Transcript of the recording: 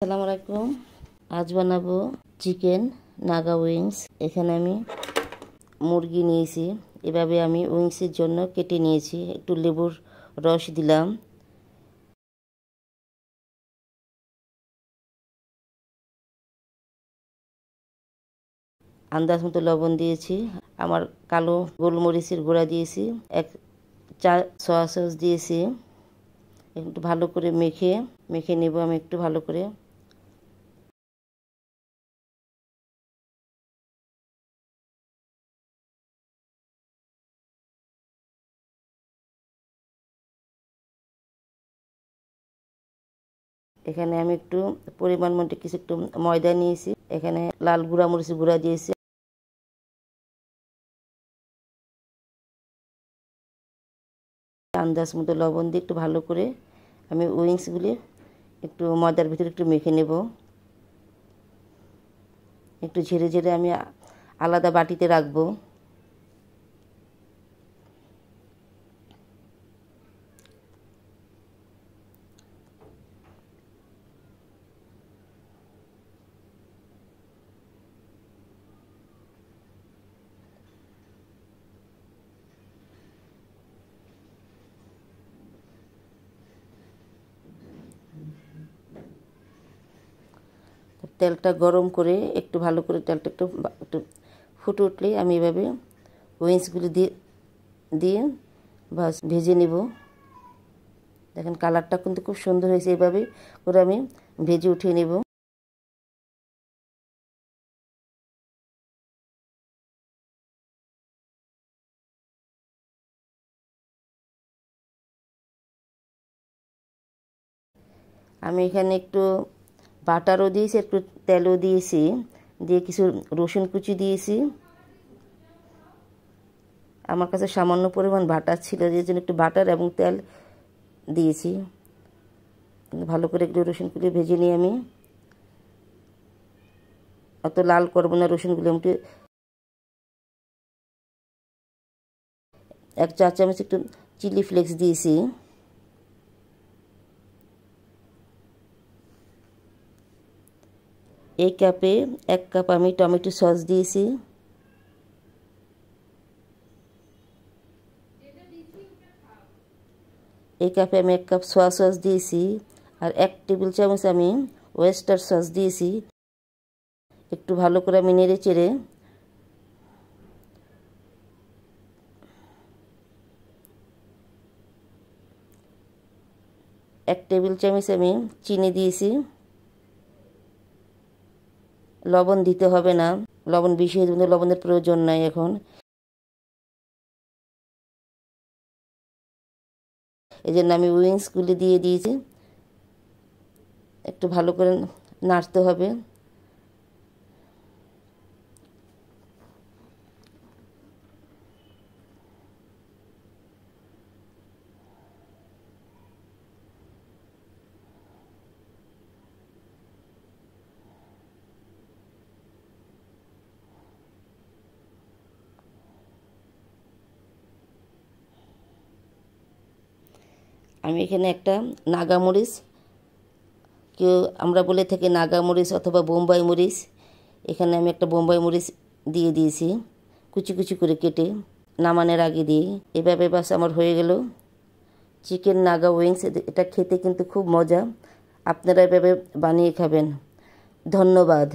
আসসালামু আলাইকুম। আজ বানাবো চিকেন নাগা উইংস। এখানে আমি মুরগি নিয়েছি, এভাবে আমি উইংসের জন্য কেটে নিয়েছি। একটু লেবুর রস দিলাম, আন্দাজ মতো লবণ দিয়েছি, আমার কালো গোলমরিচের গুঁড়া দিয়েছি, 1 চা সস দিয়েছি। একটু ভালো করে মেখে নেব আমি একটু ভালো করে। এখানে আমি একটু পরিমাণ মতো একটু ময়দা নিয়েছি, এখানে লাল গুঁড়া মরিচের গুঁড়া দিয়েছি, আন্দাজ মতো লবণ দিয়ে একটু ভালো করে আমি উইংসগুলি একটু ময়দার ভিতরে একটু মেখে নেব। একটু ঝেড়ে ঝেড়ে আমি আলাদা বাটিতে রাখবো। তেলটা গরম করে একটু ভালো করে তেলটা একটু ফুটে উঠলে আমি এভাবে উইংসগুলি দিয়ে ভেজে নেব। দেখেন কালারটা কিন্তু খুব সুন্দর হয়েছে, এভাবে করে আমি ভেজে উঠিয়ে নেব। আমি এখানে একটু বাটারও দিয়েছি, একটু তেলও দিয়েছি, দিয়ে কিছু রসুন কুচি দিয়েছি। আমার কাছে সামান্য পরিমাণ বাটার ছিল, যে জন্য একটু বাটার এবং তেল দিয়েছি। ভালো করে একটু রসুনগুলি ভেজে নিয়ে আমি অত লাল করবো না রসুনগুলো। আমি 1 চা চামচ একটু চিলি ফ্লেক্স দিয়েছি। এই কাপে 1 কাপ আমি টমেটো সস দিয়েছি। এই কাপে আমি 1 কাপ সোয়া সস দিয়েছি, আর 1 টেবিল চামচ আমি ওয়েস্টার সস দিয়েছি। একটু ভালো করে আমি নেড়ে চেড়ে এক টেবিল চামচ আমি চিনি দিয়েছি। লবণ দিতে হবে না, লবণ বেশি হয়ে যাবে, লবণের প্রয়োজন নাই এখন। এই জন্য আমি উইংসগুলি দিয়ে দিয়েছি। একটু ভালো করে নাড়তে হবে। আমি এখানে একটা নাগামরিচ, কেউ আমরা বলে থাকি নাগামরিচ অথবা বোম্বাই মরিচ, এখানে আমি একটা বোম্বাই মরিচ দিয়ে দিয়েছি কুচি কুচি করে কেটে নামানোর আগে দিয়ে। এভাবে বাস আমার হয়ে গেল চিকেন নাগা উইংস। এটা খেতে কিন্তু খুব মজা, আপনারা এভাবে বানিয়ে খাবেন। ধন্যবাদ।